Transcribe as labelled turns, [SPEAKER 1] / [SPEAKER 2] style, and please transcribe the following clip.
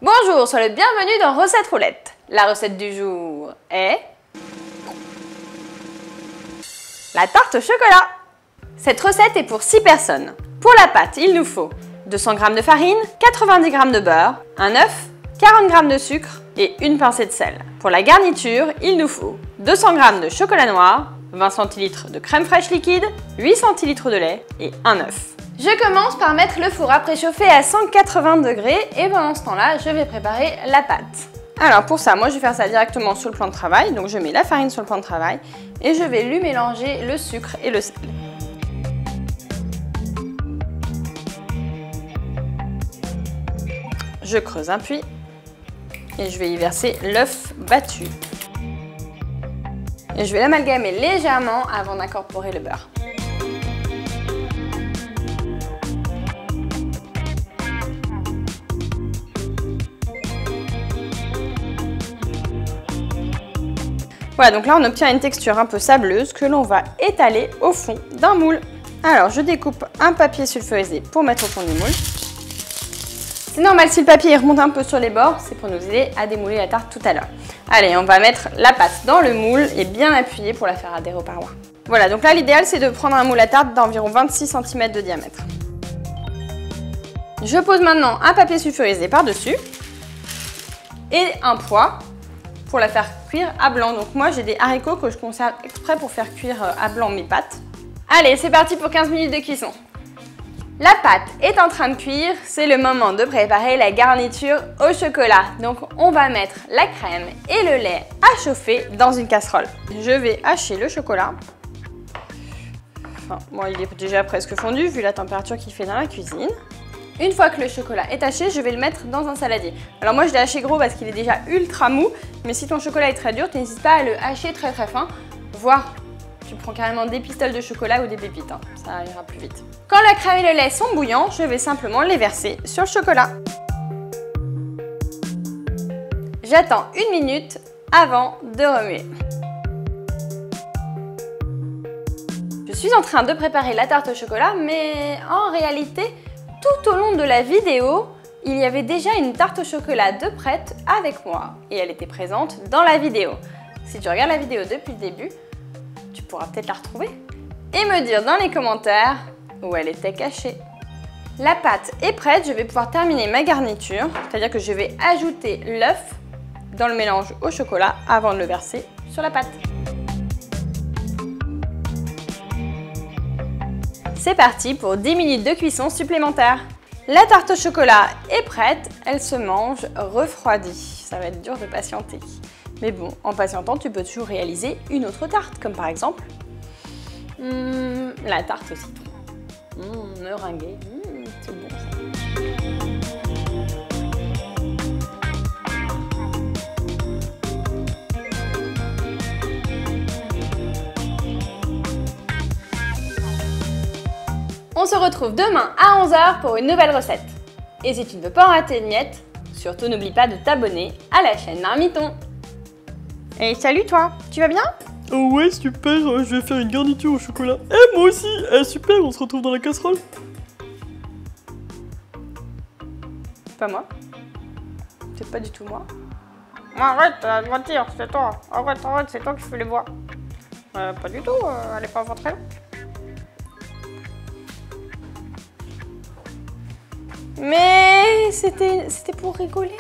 [SPEAKER 1] Bonjour, sois le bienvenu dans Recette Roulette. La recette du jour est la tarte au chocolat. Cette recette est pour 6 personnes. Pour la pâte, il nous faut 200 g de farine, 90 g de beurre, un œuf, 40 g de sucre et une pincée de sel. Pour la garniture, il nous faut 200 g de chocolat noir, 20 cl de crème fraîche liquide, 8 cl de lait et un œuf. Je commence par mettre le four à préchauffer à 180 degrés et pendant ce temps-là, je vais préparer la pâte. Alors pour ça, moi je vais faire ça directement sur le plan de travail. Donc je mets la farine sur le plan de travail et je vais lui mélanger le sucre et le sel. Je creuse un puits et je vais y verser l'œuf battu. Et je vais l'amalgamer légèrement avant d'incorporer le beurre. Voilà, donc là on obtient une texture un peu sableuse que l'on va étaler au fond d'un moule. Alors je découpe un papier sulfurisé pour mettre au fond du moule. C'est normal si le papier remonte un peu sur les bords, c'est pour nous aider à démouler la tarte tout à l'heure. Allez, on va mettre la pâte dans le moule et bien appuyer pour la faire adhérer aux parois. Voilà, donc là l'idéal c'est de prendre un moule à tarte d'environ 26 cm de diamètre. Je pose maintenant un papier sulfurisé par-dessus et un poids pour la faire cuire à blanc. Donc moi j'ai des haricots que je conserve exprès pour faire cuire à blanc mes pâtes. Allez, c'est parti pour 15 minutes de cuisson. La pâte est en train de cuire, c'est le moment de préparer la garniture au chocolat. Donc on va mettre la crème et le lait à chauffer dans une casserole. Je vais hacher le chocolat. Enfin, bon, il est déjà presque fondu vu la température qu'il fait dans la cuisine. Une fois que le chocolat est haché, je vais le mettre dans un saladier. Alors moi je l'ai haché gros parce qu'il est déjà ultra mou, mais si ton chocolat est très dur, n'hésite pas à le hacher très fin, voire tu prends carrément des pistoles de chocolat ou des pépites, hein. Ça ira plus vite. Quand la crème et le lait sont bouillants, je vais simplement les verser sur le chocolat. J'attends 1 minute avant de remuer. Je suis en train de préparer la tarte au chocolat, mais en réalité, tout au long de la vidéo, il y avait déjà une tarte au chocolat de prête avec moi et elle était présente dans la vidéo. Si tu regardes la vidéo depuis le début, tu pourras peut-être la retrouver et me dire dans les commentaires où elle était cachée. La pâte est prête, je vais pouvoir terminer ma garniture, c'est-à-dire que je vais ajouter l'œuf dans le mélange au chocolat avant de le verser sur la pâte. C'est parti pour 10 minutes de cuisson supplémentaire. La tarte au chocolat est prête, elle se mange refroidie. Ça va être dur de patienter. Mais bon, en patientant, tu peux toujours réaliser une autre tarte, comme par exemple la tarte au citron. Meringuée, c'est bon ça. On se retrouve demain à 11 h pour une nouvelle recette. Et si tu ne veux pas en rater une miette, surtout n'oublie pas de t'abonner à la chaîne Marmiton. Et salut toi, tu vas bien?
[SPEAKER 2] Oh ouais, super, je vais faire une garniture au chocolat. Moi aussi, super, on se retrouve dans la casserole.
[SPEAKER 1] Pas moi. C'est pas du tout moi. Arrête, de mentir, c'est toi. Arrête, c'est toi qui fais les voix. Pas du tout, elle est pas très loin. Mais c'était pour rigoler.